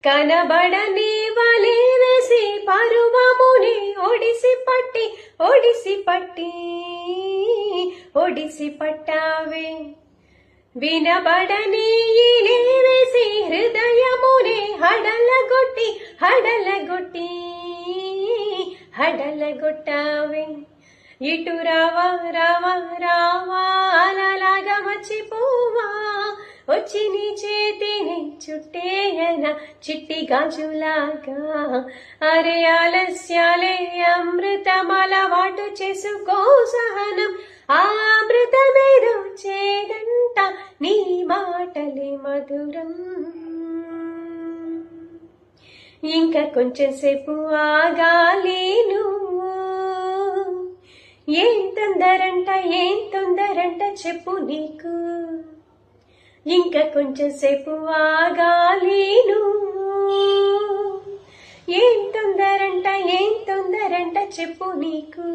కనబడని వలె వేసి పరువముని ఒడిసి పట్టావే వినబడని ఇలే వేసి హృదయముని హడలగొట్టావే ఇటు రావా రావా రావా అలలాగా మర్చిపోవా వచ్చి నీ చేతిని చుట్టేయన చిట్టి గాజులాగా అరే ఆలస్యాలే అమృతమలవాటు చేసుకో సహనం ఆ అమృతమేదో చేదంట నీ మాటలే మధురం ఇంకా కొంచెం సేపు ఆగాలేను ఏం తొందరంట చెప్పు నీకు ఇంకా కొంచెం సేపు ఆగాలేను ఏం తొందరంట చెప్పు నీకు